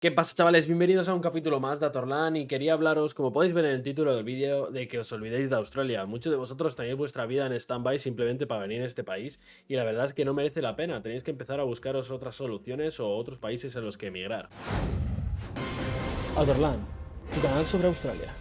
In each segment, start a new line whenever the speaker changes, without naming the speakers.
¿Qué pasa, chavales? Bienvenidos a un capítulo más de Atorlan y quería hablaros, como podéis ver en el título del vídeo, de que os olvidéis de Australia. Muchos de vosotros tenéis vuestra vida en stand-by simplemente para venir a este país y la verdad es que no merece la pena. Tenéis que empezar a buscaros otras soluciones o otros países en los que emigrar.
Otherland, tu canal sobre Australia.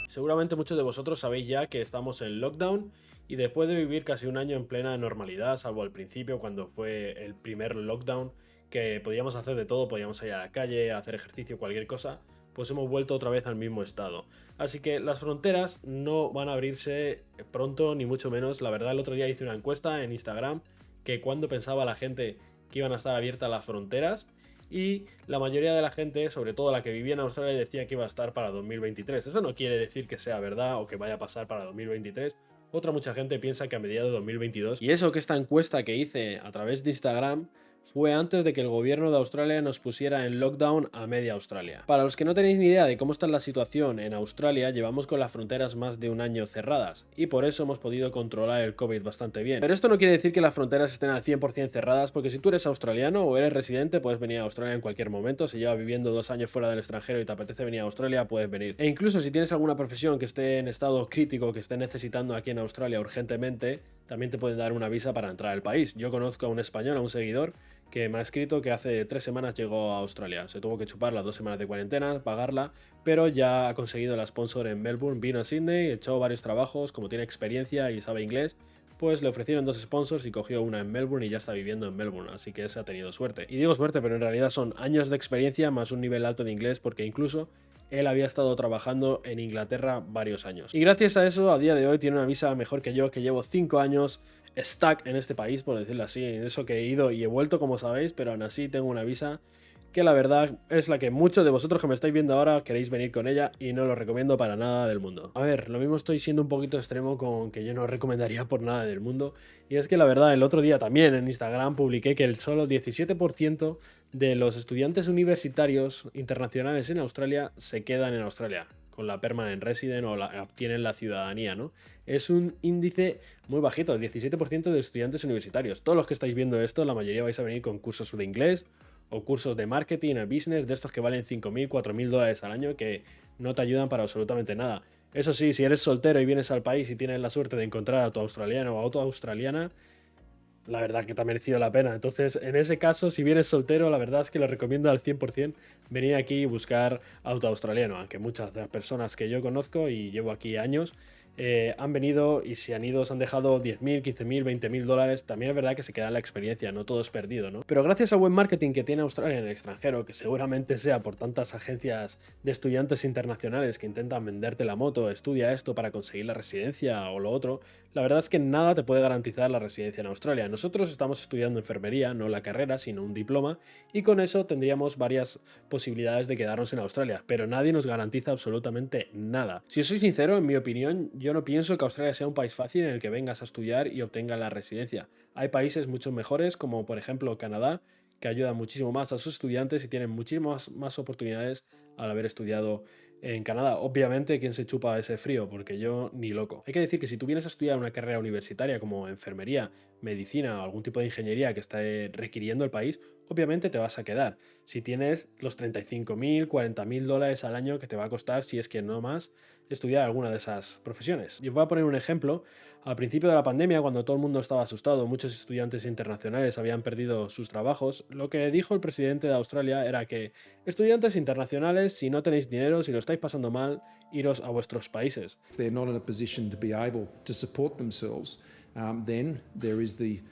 Seguramente muchos de vosotros sabéis ya que estamos en lockdown y después de vivir casi un año en plena normalidad, salvo al principio cuando fue el primer lockdown, que podíamos hacer de todo, podíamos salir a la calle, hacer ejercicio, cualquier cosa, pues hemos vuelto otra vez al mismo estado. Así que las fronteras no van a abrirse pronto, ni mucho menos. La verdad, el otro día hice una encuesta en Instagram que cuando pensaba la gente que iban a estar abiertas las fronteras y la mayoría de la gente, sobre todo la que vivía en Australia, decía que iba a estar para 2023. Eso no quiere decir que sea verdad o que vaya a pasar para 2023. Otra mucha gente piensa que a mediados de 2022. Y eso que esta encuesta que hice a través de Instagram fue antes de que el gobierno de Australia nos pusiera en lockdown a media Australia. Para los que no tenéis ni idea de cómo está la situación en Australia, llevamos con las fronteras más de un año cerradas y por eso hemos podido controlar el COVID bastante bien. Pero esto no quiere decir que las fronteras estén al 100% cerradas, porque si tú eres australiano o eres residente, puedes venir a Australia en cualquier momento. Si llevas viviendo 2 años fuera del extranjero y te apetece venir a Australia, puedes venir. E incluso si tienes alguna profesión que esté en estado crítico, que esté necesitando aquí en Australia urgentemente, también te pueden dar una visa para entrar al país. Yo conozco a un español, a un seguidor, que me ha escrito que hace 3 semanas llegó a Australia. Se tuvo que chupar las 2 semanas de cuarentena, pagarla, pero ya ha conseguido la sponsor en Melbourne. Vino a Sydney, echó varios trabajos, como tiene experiencia y sabe inglés, pues le ofrecieron 2 sponsors y cogió una en Melbourne y ya está viviendo en Melbourne, así que ese ha tenido suerte. Y digo suerte, pero en realidad son años de experiencia más un nivel alto de inglés, porque incluso él había estado trabajando en Inglaterra varios años. Y gracias a eso, a día de hoy tiene una visa mejor que yo, que llevo 5 años stuck en este país, por decirlo así. En eso que he ido y he vuelto, como sabéis, pero aún así tengo una visa que la verdad es la que muchos de vosotros que me estáis viendo ahora queréis venir con ella y no lo recomiendo para nada del mundo. A ver, lo mismo estoy siendo un poquito extremo con que yo no recomendaría por nada del mundo, y es que la verdad el otro día también en Instagram publiqué que el solo 17% de los estudiantes universitarios internacionales en Australia se quedan en Australia con la permanent resident o obtienen la ciudadanía, ¿no? Es un índice muy bajito, el 17% de estudiantes universitarios. Todos los que estáis viendo esto, la mayoría vais a venir con cursos de inglés o cursos de marketing o business, de estos que valen 5.000, 4.000 dólares al año, que no te ayudan para absolutamente nada. Eso sí, si eres soltero y vienes al país y tienes la suerte de encontrar a tu australiano o a tu australiana, la verdad que te ha merecido la pena. Entonces, en ese caso, si vienes soltero, la verdad es que lo recomiendo al 100% venir aquí y buscar auto australiano, aunque muchas de las personas que yo conozco y llevo aquí años han venido y si han ido se han dejado 10.000, 15.000, 20.000 dólares. También es verdad que se queda la experiencia, no todo es perdido, ¿no? Pero gracias al buen marketing que tiene Australia en el extranjero, que seguramente sea por tantas agencias de estudiantes internacionales que intentan venderte la moto, estudia esto para conseguir la residencia o lo otro, la verdad es que nada te puede garantizar la residencia en Australia. Nosotros estamos estudiando enfermería, no la carrera, sino un diploma, y con eso tendríamos varias posibilidades de quedarnos en Australia, pero nadie nos garantiza absolutamente nada. Si os soy sincero, en mi opinión, yo no pienso que Australia sea un país fácil en el que vengas a estudiar y obtengas la residencia. Hay países mucho mejores, como por ejemplo Canadá, que ayudan muchísimo más a sus estudiantes y tienen muchísimas más oportunidades al haber estudiado en Canadá. Obviamente, ¿quién se chupa ese frío? Porque yo ni loco. Hay que decir que si tú vienes a estudiar una carrera universitaria como enfermería, medicina o algún tipo de ingeniería que esté requiriendo el país, obviamente te vas a quedar. Si tienes los 35.000, 40.000 dólares al año que te va a costar, si es que no más, estudiar alguna de esas profesiones. Y os voy a poner un ejemplo. Al principio de la pandemia, cuando todo el mundo estaba asustado, muchos estudiantes internacionales habían perdido sus trabajos, lo que dijo el presidente de Australia era que estudiantes internacionales, si no tenéis dinero, si lo estáis pasando mal, iros a vuestros países.
If they're not in a position to be able to support themselves, then there is the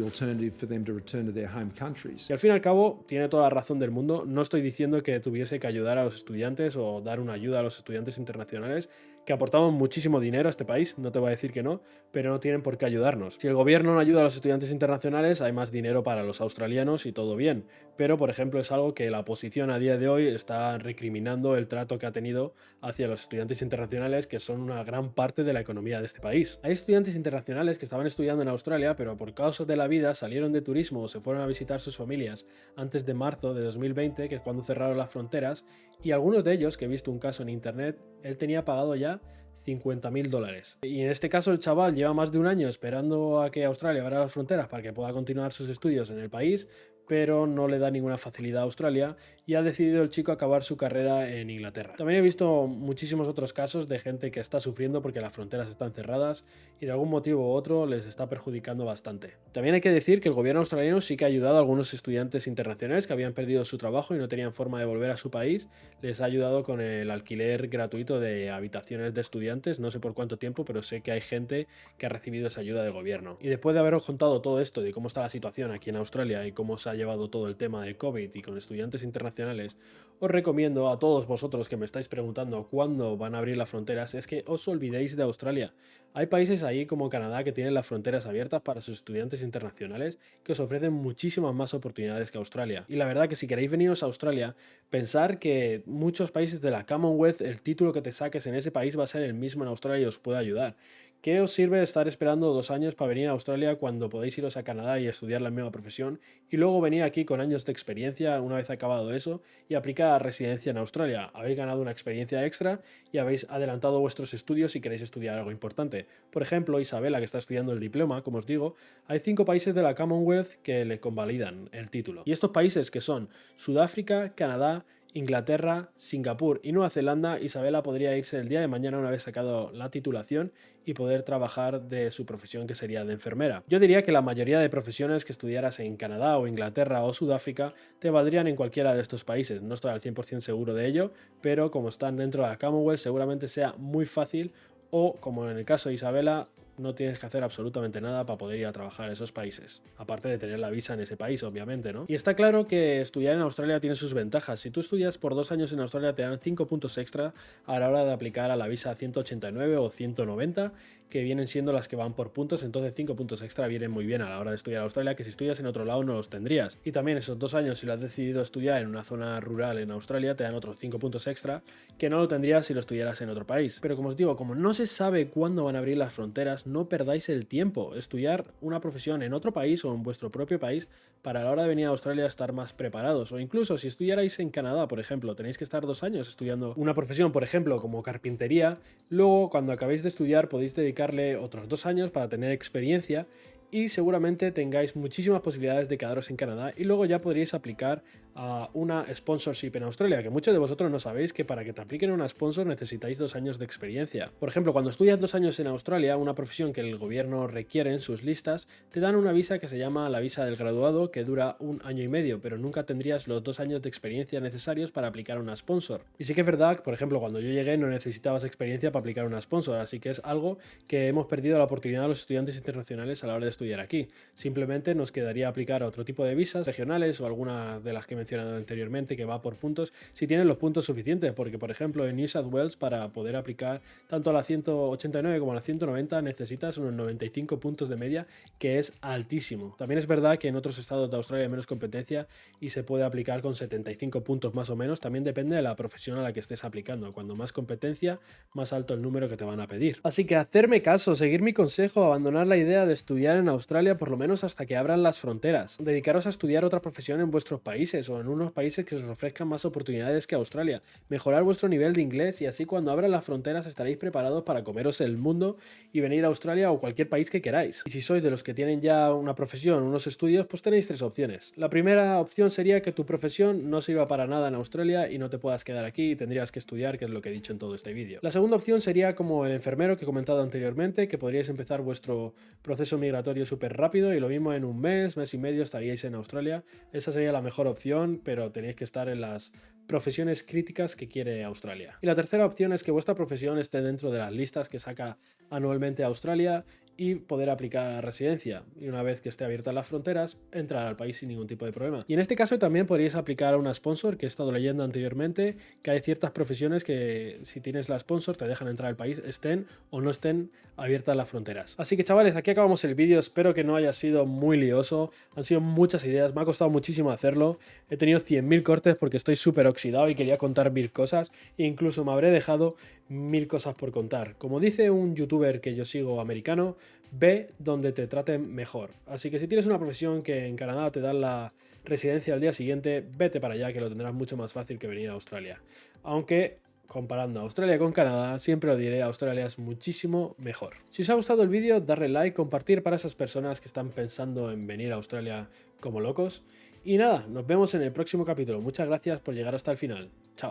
alternative for them to return to their home countries.
Y al fin y al cabo, tiene toda la razón del mundo. No estoy diciendo que tuviese que ayudar a los estudiantes o dar una ayuda a los estudiantes internacionales que aportaban muchísimo dinero a este país, no te voy a decir que no, pero no tienen por qué ayudarnos. Si el gobierno no ayuda a los estudiantes internacionales, hay más dinero para los australianos y todo bien. Pero, por ejemplo, es algo que la oposición a día de hoy está recriminando el trato que ha tenido hacia los estudiantes internacionales, que son una gran parte de la economía de este país. Hay estudiantes internacionales que estaban estudiando en Australia, pero por causa de la vida salieron de turismo o se fueron a visitar sus familias antes de marzo de 2020, que es cuando cerraron las fronteras, y algunos de ellos, que he visto un caso en internet, él tenía pagado ya 50.000 dólares. Y en este caso el chaval lleva más de un año esperando a que Australia abra las fronteras para que pueda continuar sus estudios en el país, pero no le da ninguna facilidad a Australia y ha decidido el chico acabar su carrera en Inglaterra. También he visto muchísimos otros casos de gente que está sufriendo porque las fronteras están cerradas y de algún motivo u otro les está perjudicando bastante. También hay que decir que el gobierno australiano sí que ha ayudado a algunos estudiantes internacionales que habían perdido su trabajo y no tenían forma de volver a su país. Les ha ayudado con el alquiler gratuito de habitaciones de estudiantes, no sé por cuánto tiempo, pero sé que hay gente que ha recibido esa ayuda del gobierno. Y después de haberos contado todo esto de cómo está la situación aquí en Australia y cómo se ha llevado todo el tema del COVID y con estudiantes internacionales, os recomiendo a todos vosotros que me estáis preguntando cuándo van a abrir las fronteras, es que os olvidéis de Australia. Hay países ahí como Canadá que tienen las fronteras abiertas para sus estudiantes internacionales que os ofrecen muchísimas más oportunidades que Australia. Y la verdad que si queréis veniros a Australia, pensar que muchos países de la Commonwealth, el título que te saques en ese país va a ser el mismo en Australia y os puede ayudar. ¿Qué os sirve estar esperando 2 años para venir a Australia cuando podéis iros a Canadá y estudiar la misma profesión y luego venir aquí con años de experiencia una vez acabado eso y aplicar a residencia en Australia? Habéis ganado una experiencia extra y habéis adelantado vuestros estudios si queréis estudiar algo importante. Por ejemplo, Isabela, que está estudiando el diploma, como os digo, hay 5 países de la Commonwealth que le convalidan el título. Y estos países que son Sudáfrica, Canadá, Inglaterra, Singapur y Nueva Zelanda, Isabela podría irse el día de mañana una vez sacado la titulación y poder trabajar de su profesión, que sería de enfermera. Yo diría que la mayoría de profesiones que estudiaras en Canadá o Inglaterra o Sudáfrica te valdrían en cualquiera de estos países. No estoy al 100% seguro de ello, pero como están dentro de la Commonwealth seguramente sea muy fácil, o como en el caso de Isabela, no tienes que hacer absolutamente nada para poder ir a trabajar a esos países. Aparte de tener la visa en ese país, obviamente, ¿no? Y está claro que estudiar en Australia tiene sus ventajas. Si tú estudias por 2 años en Australia te dan 5 puntos extra a la hora de aplicar a la visa 189 o 190, que vienen siendo las que van por puntos, entonces 5 puntos extra vienen muy bien a la hora de estudiar en Australia, que si estudias en otro lado no los tendrías. Y también esos 2 años, si lo has decidido estudiar en una zona rural en Australia, te dan otros 5 puntos extra, que no lo tendrías si lo estudiaras en otro país. Pero como os digo, como no se sabe cuándo van a abrir las fronteras, no perdáis el tiempo. Estudiar una profesión en otro país o en vuestro propio país para a la hora de venir a Australia estar más preparados. O incluso si estudiarais en Canadá, por ejemplo, tenéis que estar 2 años estudiando una profesión, por ejemplo, como carpintería. Luego, cuando acabéis de estudiar, podéis dedicarle otros 2 años para tener experiencia y seguramente tengáis muchísimas posibilidades de quedaros en Canadá y luego ya podríais aplicar a una sponsorship en Australia, que muchos de vosotros no sabéis que para que te apliquen una sponsor necesitáis 2 años de experiencia. Por ejemplo, cuando estudias 2 años en Australia, una profesión que el gobierno requiere en sus listas, te dan una visa que se llama la visa del graduado, que dura 1 año y medio, pero nunca tendrías los 2 años de experiencia necesarios para aplicar a una sponsor. Y sí que es verdad, por ejemplo, cuando yo llegué no necesitabas experiencia para aplicar a una sponsor, así que es algo que hemos perdido la oportunidad de los estudiantes internacionales a la hora de estudiar aquí. Simplemente nos quedaría aplicar a otro tipo de visas regionales o alguna de las que he mencionado anteriormente que va por puntos, si tienes los puntos suficientes, porque por ejemplo en New South Wales para poder aplicar tanto a la 189 como a la 190 necesitas unos 95 puntos de media, que es altísimo. También es verdad que en otros estados de Australia hay menos competencia y se puede aplicar con 75 puntos más o menos, también depende de la profesión a la que estés aplicando. Cuando más competencia, más alto el número que te van a pedir. Así que hacerme caso, seguir mi consejo, abandonar la idea de estudiar en Australia por lo menos hasta que abran las fronteras. Dedicaros a estudiar otra profesión en vuestros países o en unos países que os ofrezcan más oportunidades que Australia. Mejorar vuestro nivel de inglés y así cuando abran las fronteras estaréis preparados para comeros el mundo y venir a Australia o cualquier país que queráis. Y si sois de los que tienen ya una profesión, unos estudios, pues tenéis 3 opciones. La primera opción sería que tu profesión no sirva para nada en Australia y no te puedas quedar aquí y tendrías que estudiar, que es lo que he dicho en todo este vídeo. La segunda opción sería como el enfermero que he comentado anteriormente, que podríais empezar vuestro proceso migratorio súper rápido y lo mismo en un mes, mes y medio estaríais en Australia. Esa sería la mejor opción, pero tenéis que estar en las profesiones críticas que quiere Australia. Y la tercera opción es que vuestra profesión esté dentro de las listas que saca anualmente Australia y poder aplicar a la residencia. Y una vez que esté abiertas las fronteras, entrar al país sin ningún tipo de problema. Y en este caso también podríais aplicar a una sponsor, que he estado leyendo anteriormente, que hay ciertas profesiones que si tienes la sponsor te dejan entrar al país, estén o no estén abiertas las fronteras. Así que chavales, aquí acabamos el vídeo. Espero que no haya sido muy lioso. Han sido muchas ideas, me ha costado muchísimo hacerlo. He tenido 100.000 cortes porque estoy súper oxidado y quería contar 1000 cosas. E incluso me habré dejado 1000 cosas por contar. Como dice un youtuber que yo sigo americano, ve donde te traten mejor. Así que si tienes una profesión que en Canadá te dan la residencia al día siguiente, vete para allá, que lo tendrás mucho más fácil que venir a Australia. Aunque comparando a Australia con Canadá, siempre os diré, Australia es muchísimo mejor. Si os ha gustado el vídeo, darle like, compartir para esas personas que están pensando en venir a Australia como locos. Y nada, nos vemos en el próximo capítulo. Muchas gracias por llegar hasta el final. Chao.